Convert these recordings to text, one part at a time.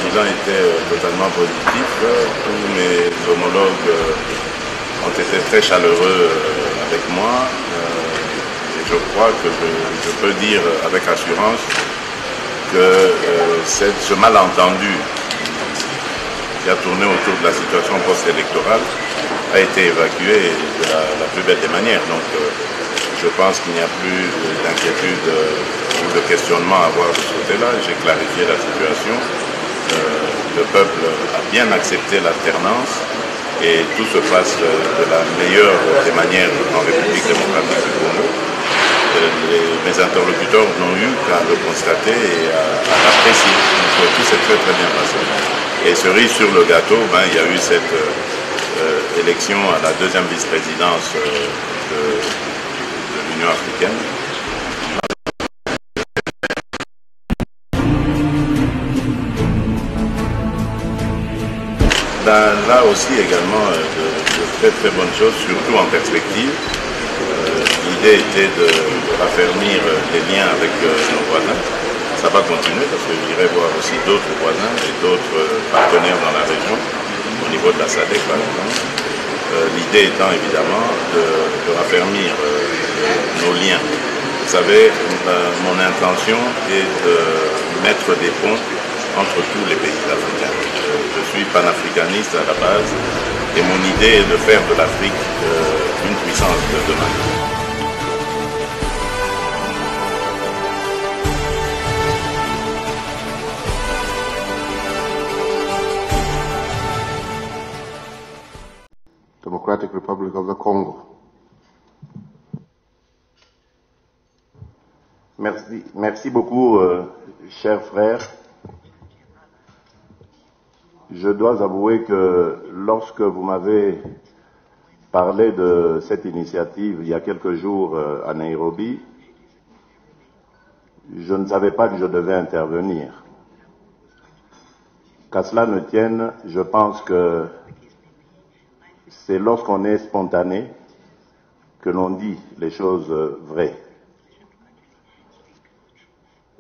bilan était totalement positif. Tous mes homologues ont été très chaleureux avec moi. Et je crois que je peux dire avec assurance que ce malentendu qui a tourné autour de la situation post-électorale a été évacué de la plus belle des manières. Donc je pense qu'il n'y a plus d'inquiétude ou de questionnement à avoir de ce côté-là. J'ai clarifié la situation. Le peuple a bien accepté l'alternance et tout se passe de la meilleure des manières en République démocratique du Congo. Mes interlocuteurs n'ont eu qu'à le constater et à l'apprécier. Donc tout s'est très très bien passé. Et cerise sur le gâteau, il y a eu cette élection à la deuxième vice-présidence de l'Union africaine. Là aussi également de très très bonnes choses, surtout en perspective. L'idée était de raffermir les liens avec nos voisins. Ça va continuer parce que j'irai voir aussi d'autres voisins et d'autres partenaires dans la région, au niveau de la SADC par exemple. L'idée étant évidemment de raffermir nos liens. Vous savez, mon intention est de mettre des ponts entre tous les pays africains. Je suis panafricaniste à la base et mon idée est de faire de l'Afrique une puissance de demain. Democratic Republic of the Congo. Merci beaucoup, chers frères. Je dois avouer que lorsque vous m'avez parlé de cette initiative il y a quelques jours à Nairobi, je ne savais pas que je devais intervenir. Qu'à cela ne tienne, je pense que c'est lorsqu'on est spontané que l'on dit les choses vraies.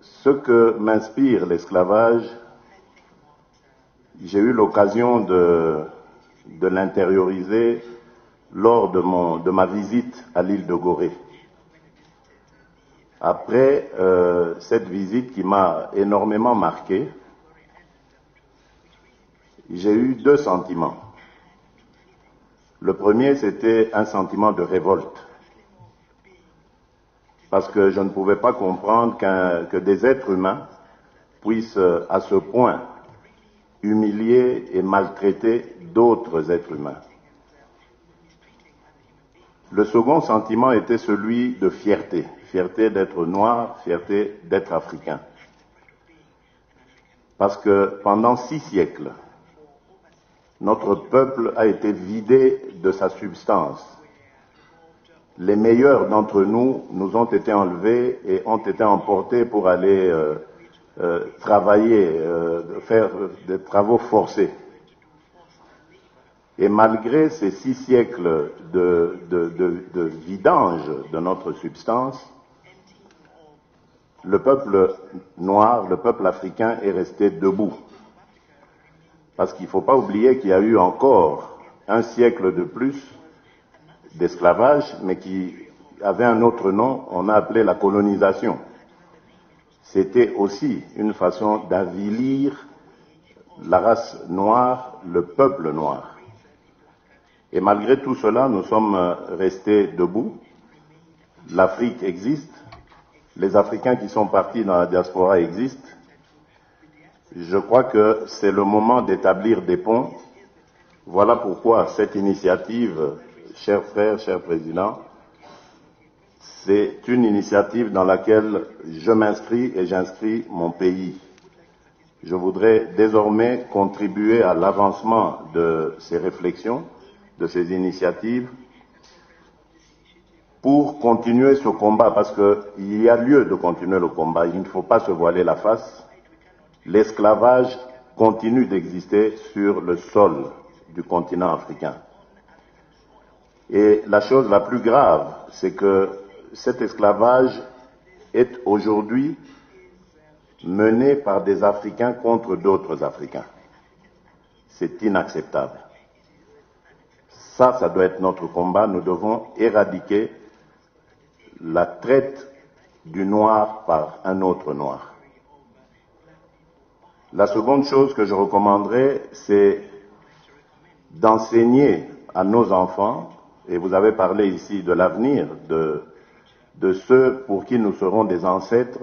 Ce que m'inspire l'esclavage, j'ai eu l'occasion de l'intérioriser lors de ma visite à l'île de Gorée. Après cette visite qui m'a énormément marqué, j'ai eu deux sentiments. Le premier, c'était un sentiment de révolte. Parce que je ne pouvais pas comprendre que des êtres humains puissent à ce point humilier et maltraiter d'autres êtres humains. Le second sentiment était celui de fierté. Fierté d'être noir, fierté d'être africain. Parce que pendant 6 siècles, notre peuple a été vidé de sa substance. Les meilleurs d'entre nous nous ont été enlevés et ont été emportés pour aller travailler, faire des travaux forcés. Et malgré ces 6 siècles de vidange de notre substance, le peuple noir, le peuple africain est resté debout. Parce qu'il ne faut pas oublier qu'il y a eu encore un siècle de plus d'esclavage, mais qui avait un autre nom, on a appelé la colonisation. C'était aussi une façon d'avilir la race noire, le peuple noir. Et malgré tout cela, nous sommes restés debout. L'Afrique existe. Les Africains qui sont partis dans la diaspora existent. Je crois que c'est le moment d'établir des ponts. Voilà pourquoi cette initiative, chers frères, chers présidents, c'est une initiative dans laquelle je m'inscris et j'inscris mon pays. Je voudrais désormais contribuer à l'avancement de ces réflexions, de ces initiatives, pour continuer ce combat, parce qu'il y a lieu de continuer le combat. Il ne faut pas se voiler la face. L'esclavage continue d'exister sur le sol du continent africain. Et la chose la plus grave, c'est que cet esclavage est aujourd'hui menée par des Africains contre d'autres Africains. C'est inacceptable. Ça doit être notre combat. Nous devons éradiquer la traite du noir par un autre noir. La seconde chose que je recommanderais, c'est d'enseigner à nos enfants, et vous avez parlé ici de l'avenir, de ceux pour qui nous serons des ancêtres,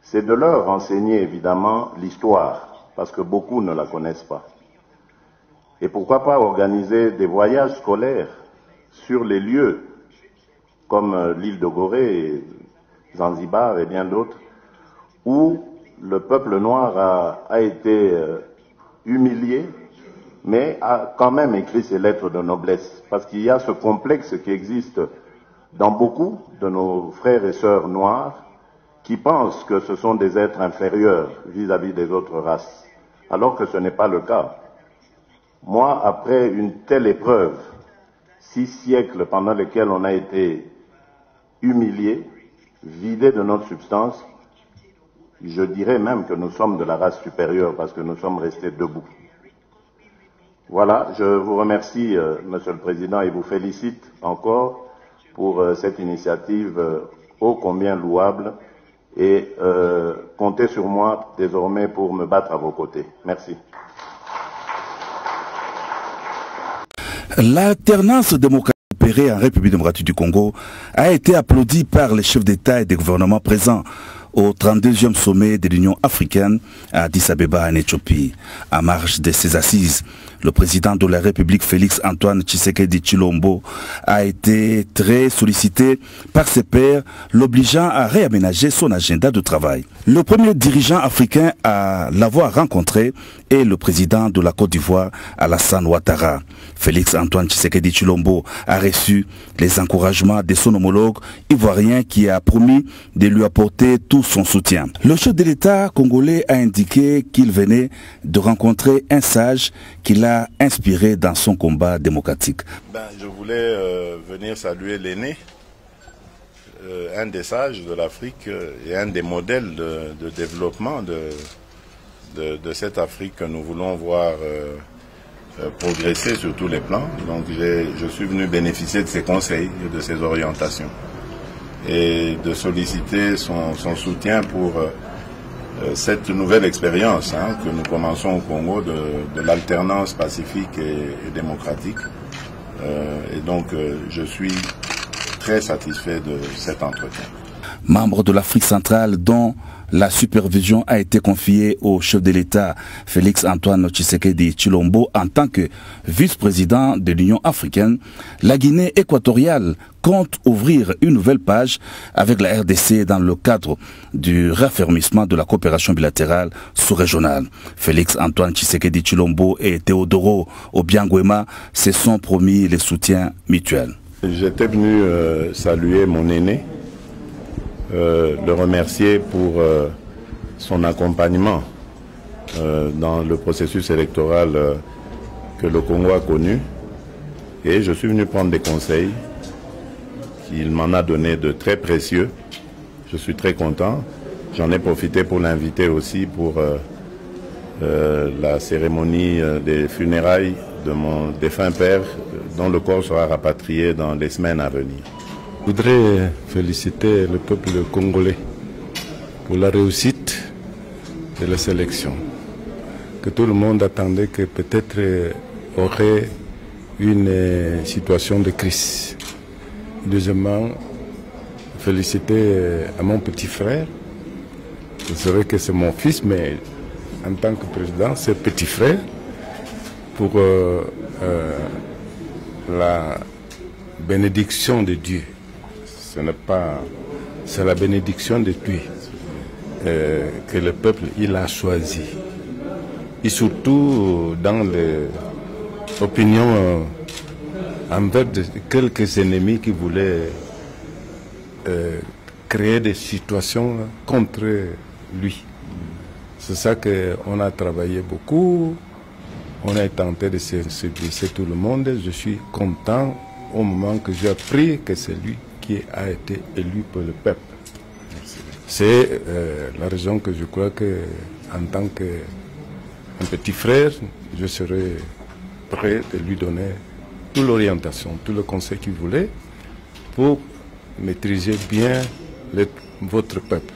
c'est de leur enseigner évidemment l'histoire, parce que beaucoup ne la connaissent pas. Et pourquoi pas organiser des voyages scolaires sur les lieux, comme l'île de Gorée, Zanzibar et bien d'autres, où le peuple noir a été humilié, mais a quand même écrit ses lettres de noblesse. Parce qu'il y a ce complexe qui existe dans beaucoup de nos frères et sœurs noirs, qui pensent que ce sont des êtres inférieurs vis-à-vis des autres races, alors que ce n'est pas le cas. Moi, après une telle épreuve, 6 siècles pendant lesquels on a été humiliés, vidés de notre substance, je dirais même que nous sommes de la race supérieure parce que nous sommes restés debout. Voilà, je vous remercie, Monsieur le Président, et vous félicite encore pour cette initiative ô combien louable, et comptez sur moi désormais pour me battre à vos côtés. Merci. L'alternance démocratique opérée en République démocratique du Congo a été applaudie par les chefs d'État et des gouvernements présents au 32e sommet de l'Union africaine à Addis Abeba en Éthiopie. À marge de ces assises, le président de la République Félix Antoine Tshisekedi Tshilombo a été très sollicité par ses pairs, l'obligeant à réaménager son agenda de travail. Le premier dirigeant africain à l'avoir rencontré est le président de la Côte d'Ivoire, Alassane Ouattara. Félix Antoine Tshisekedi Tshilombo a reçu les encouragements de son homologue ivoirien qui a promis de lui apporter tout son soutien. Le chef de l'État congolais a indiqué qu'il venait de rencontrer un sage qu'il a inspiré dans son combat démocratique. Je voulais venir saluer l'aîné, un des sages de l'Afrique et un des modèles de développement de cette Afrique que nous voulons voir progresser sur tous les plans. Donc je suis venu bénéficier de ses conseils et de ses orientations et de solliciter son soutien pour cette nouvelle expérience que nous commençons au Congo de l'alternance pacifique et démocratique. Et donc je suis très satisfait de cet entretien. Membre de l'Afrique centrale dont la supervision a été confiée au chef de l'État Félix Antoine Tshisekedi Tshilombo en tant que vice-président de l'Union africaine, la Guinée équatoriale compte ouvrir une nouvelle page avec la RDC dans le cadre du raffermissement de la coopération bilatérale sous-régionale. Félix Antoine Tshisekedi Tshilombo et Théodoro Obiangwema se sont promis les soutiens mutuels. J'étais venu saluer mon aîné, le remercier pour son accompagnement dans le processus électoral que le Congo a connu. Et je suis venu prendre des conseils qu'il m'en a donné de très précieux. Je suis très content. J'en ai profité pour l'inviter aussi pour la cérémonie des funérailles de mon défunt père, dont le corps sera rapatrié dans les semaines à venir. Je voudrais féliciter le peuple congolais pour la réussite de la sélection. Que tout le monde attendait que peut-être aurait une situation de crise. Deuxièmement, féliciter à mon petit frère. C'est vrai que c'est mon fils, mais en tant que président, c'est petit frère pour la bénédiction de Dieu. Ce n'est pas, c'est la bénédiction de Dieu que le peuple il a choisi. Et surtout dans l'opinion envers quelques ennemis qui voulaient créer des situations contre lui. C'est ça qu'on a travaillé beaucoup. On a tenté de séduire tout le monde. Je suis content au moment que j'ai appris que c'est lui qui a été élu pour le peuple. Merci. C'est la raison que je crois que, en tant qu'un petit frère, je serai prêt de lui donner toute l'orientation, tout le conseil qu'il voulait pour maîtriser bien votre peuple.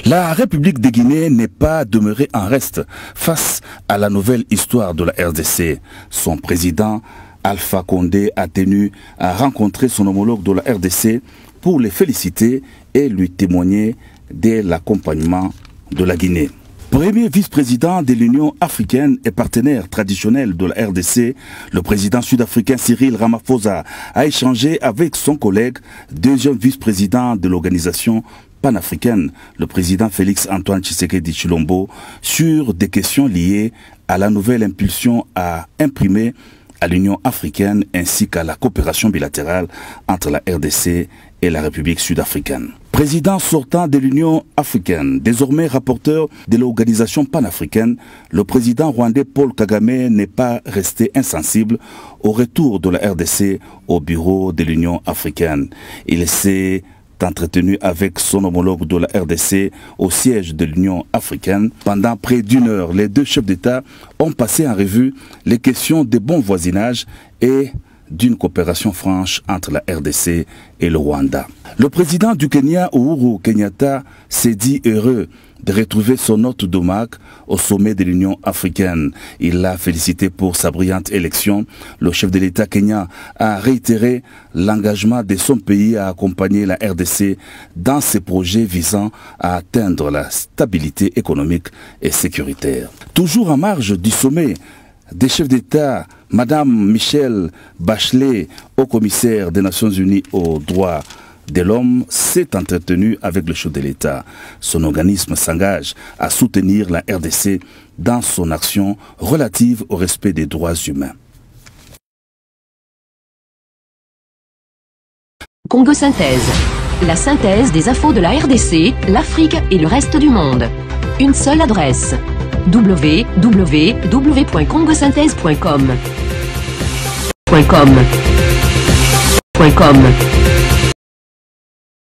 La République de Guinée n'est pas demeurée en reste face à la nouvelle histoire de la RDC. Son président, Alpha Condé, a tenu à rencontrer son homologue de la RDC pour les féliciter et lui témoigner de l'accompagnement de la Guinée. Premier vice-président de l'Union africaine et partenaire traditionnel de la RDC, le président sud-africain Cyril Ramaphosa a échangé avec son collègue, deuxième vice-président de l'organisation panafricaine, le président Félix Antoine Tshisekedi Tshilombo, sur des questions liées à la nouvelle impulsion à imprimer à l'Union africaine ainsi qu'à la coopération bilatérale entre la RDC et la République sud-africaine. Président sortant de l'Union africaine, désormais rapporteur de l'organisation panafricaine, le président rwandais Paul Kagame n'est pas resté insensible au retour de la RDC au bureau de l'Union africaine. Il s'est entretenu avec son homologue de la RDC au siège de l'Union africaine. Pendant près d'une heure, les deux chefs d'État ont passé en revue les questions de bon voisinage et d'une coopération franche entre la RDC et le Rwanda. Le président du Kenya, Uhuru Kenyatta, s'est dit heureux de retrouver son hôte d'Omak au sommet de l'Union africaine. Il l'a félicité pour sa brillante élection. Le chef de l'État kenyan a réitéré l'engagement de son pays à accompagner la RDC dans ses projets visant à atteindre la stabilité économique et sécuritaire. Toujours en marge du sommet des chefs d'État, Madame Michelle Bachelet, haut commissaire des Nations Unies aux droits de l'homme, s'est entretenue avec le chef de l'État. Son organisme s'engage à soutenir la RDC dans son action relative au respect des droits humains. Congo Synthèse. La synthèse des infos de la RDC, l'Afrique et le reste du monde. Une seule adresse. www.congosynthèse.com.